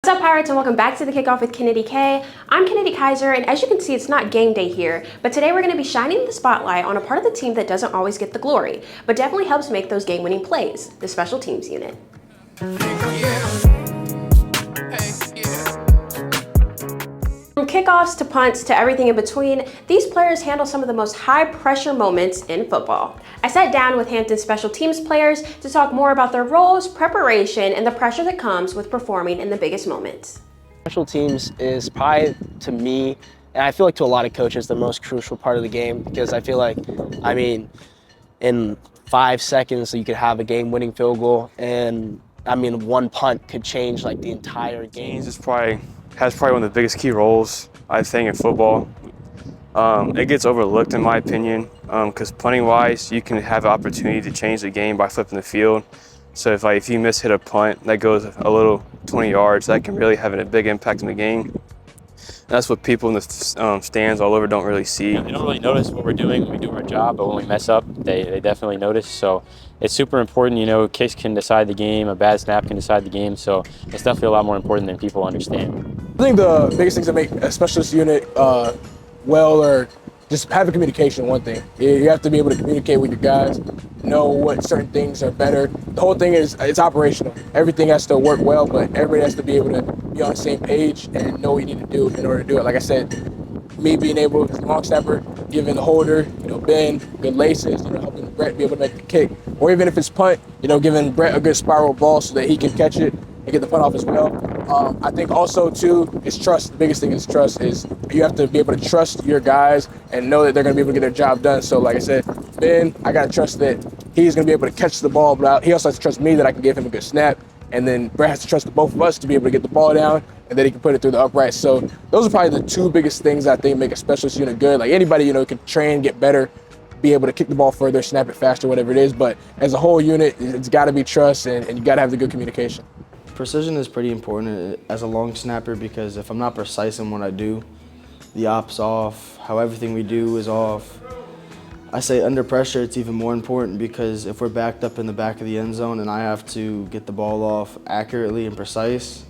What's up, Pirates, and welcome back to the Kickoff with Kennedy K. I'm Kennedy Kaiser, and as you can see, it's not game day here, but today we're going to be shining the spotlight on a part of the team that doesn't always get the glory, but definitely helps make those game-winning plays, the special teams unit. From kickoffs to punts to everything in between, these players handle some of the most high-pressure moments in football. I sat down with Hampton's special teams players to talk more about their roles, preparation, and the pressure that comes with performing in the biggest moments. Special teams is probably, to me, and I feel like to a lot of coaches, the most crucial part of the game, because I feel like, in 5 seconds you could have a game-winning field goal, and one punt could change like the entire game. Has probably one of the biggest key roles, I think, in football. It gets overlooked in my opinion, because punting-wise, you can have an opportunity to change the game by flipping the field. So if you hit a punt that goes a little 20 yards, that can really have a big impact in the game. And that's what people in the stands all over don't really see. They don't really notice what we're doing when we do our job, but when we mess up, they definitely notice. So it's super important. Kicks can decide the game, a bad snap can decide the game. So it's definitely a lot more important than people understand. I think the biggest things that make a specialist unit well are just having communication. One thing, you have to be able to communicate with your guys, know what certain things are better. The whole thing is it's operational. Everything has to work well, but everybody has to be able to be on the same page and know what you need to do in order to do it. Like I said, me being able, as a long snapper, giving the holder, Ben, good laces, helping Brett be able to make the kick, or even if it's punt, giving Brett a good spiral ball so that he can catch it and get the punt off as well. I think also too is trust. The biggest thing is trust. Is you have to be able to trust your guys and know that they're going to be able to get their job done. So like I said, Ben, I got to trust that he's going to be able to catch the ball, but he also has to trust me that I can give him a good snap. And then Brett has to trust the both of us to be able to get the ball down, and then he can put it through the upright. So those are probably the two biggest things I think make a specialist unit good. Like anybody, can train, get better, be able to kick the ball further, snap it faster, whatever it is. But as a whole unit, it's got to be trust, and you got to have the good communication. Precision is pretty important as a long snapper, because if I'm not precise in what I do, the op's off, how everything we do is off. I say under pressure it's even more important, because if we're backed up in the back of the end zone and I have to get the ball off accurately and precise,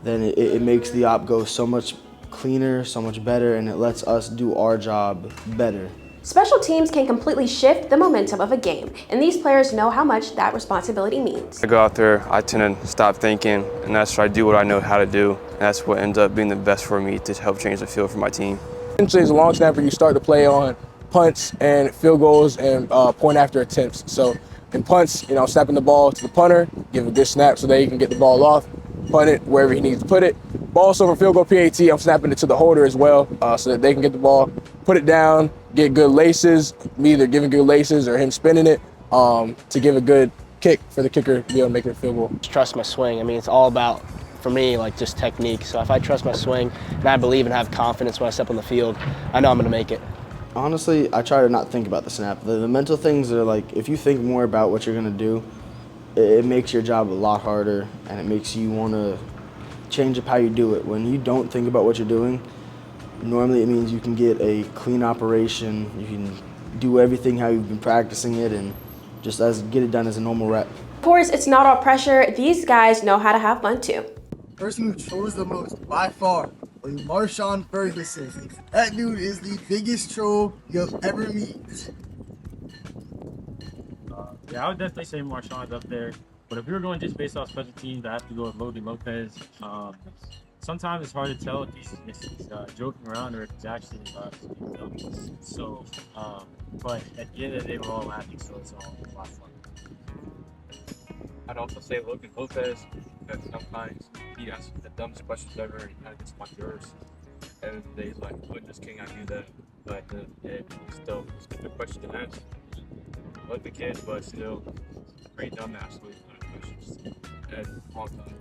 then it makes the op go so much cleaner, so much better, and it lets us do our job better. Special teams can completely shift the momentum of a game, and these players know how much that responsibility means. I go out there, I tend to stop thinking, and that's why I do what I know how to do, and that's what ends up being the best for me to help change the field for my team. Essentially, as a long snapper, you start to play on punts and field goals and point after attempts. So in punts, snapping the ball to the punter, give a good snap so that he can get the ball off, punt it wherever he needs to put it. Ball also for field goal PAT, I'm snapping it to the holder as well, so that they can get the ball, put it down, get good laces, me either giving good laces or him spinning it to give a good kick for the kicker to be able to make it a field goal. Trust my swing. It's all about, for me, just technique. So if I trust my swing and I believe and have confidence when I step on the field, I know I'm going to make it. Honestly, I try to not think about the snap. The mental things are like, if you think more about what you're going to do, it makes your job a lot harder, and it makes you want to change up how you do it. When you don't think about what you're doing, normally it means you can get a clean operation, you can do everything how you've been practicing it, and just get it done as a normal rep. Of course, it's not all pressure. These guys know how to have fun too. Person who trolls the most by far is Marshawn Ferguson. That dude is the biggest troll you'll ever meet. Yeah, I would definitely say Marshawn's up there. But if we were going just based off special teams, I have to go with Logan Lopez. Sometimes it's hard to tell if he's joking around or if he's actually joking. So, but at the end of the day, we're all laughing, so it's all a lot of fun. I'd also say Logan Lopez, because sometimes he asks the dumbest questions ever and he kind of gets on my nerves. And he's like, "What just can't I do that?" But it's still a good question to ask. Like the kid, but still pretty dumb absolutely questions at all times.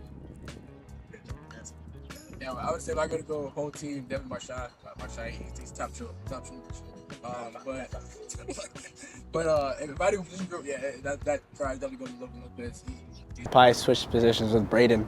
Yeah, I would say if I gotta go whole team, Devin Marshawn, he's top show. But if I do position group, that probably definitely goes to Logan Lopez. Probably switch positions with Braden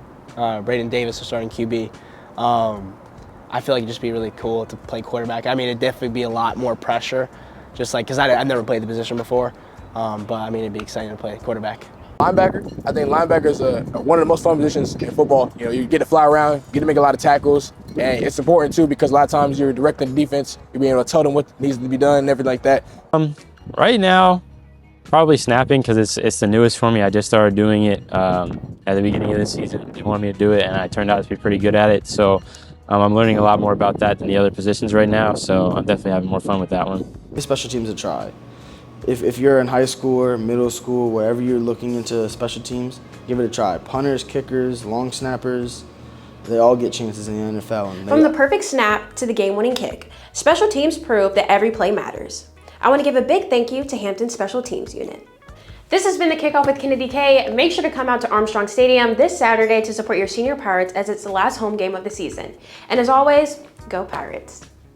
Davis, the starting QB. I feel like it'd just be really cool to play quarterback. It'd definitely be a lot more pressure, just because I've never played the position before. But it'd be exciting to play quarterback. Linebacker. I think linebacker is one of the most fun positions in football. You know, you get to fly around, get to make a lot of tackles, and it's important too because a lot of times you're directing the defense, you're being able to tell them what needs to be done and everything like that. Right now, probably snapping because it's the newest for me. I just started doing it at the beginning of the season. They wanted me to do it, and I turned out to be pretty good at it. So I'm learning a lot more about that than the other positions right now. So I'm definitely having more fun with that one. Special teams a try. If you're in high school or middle school, wherever you're looking into special teams, give it a try. Punters, kickers, long snappers, they all get chances in the NFL. From the perfect snap to the game-winning kick, special teams prove that every play matters. I want to give a big thank you to Hampton's Special Teams Unit. This has been the Kickoff with Kennedy K. Make sure to come out to Armstrong Stadium this Saturday to support your senior Pirates as it's the last home game of the season. And as always, go Pirates.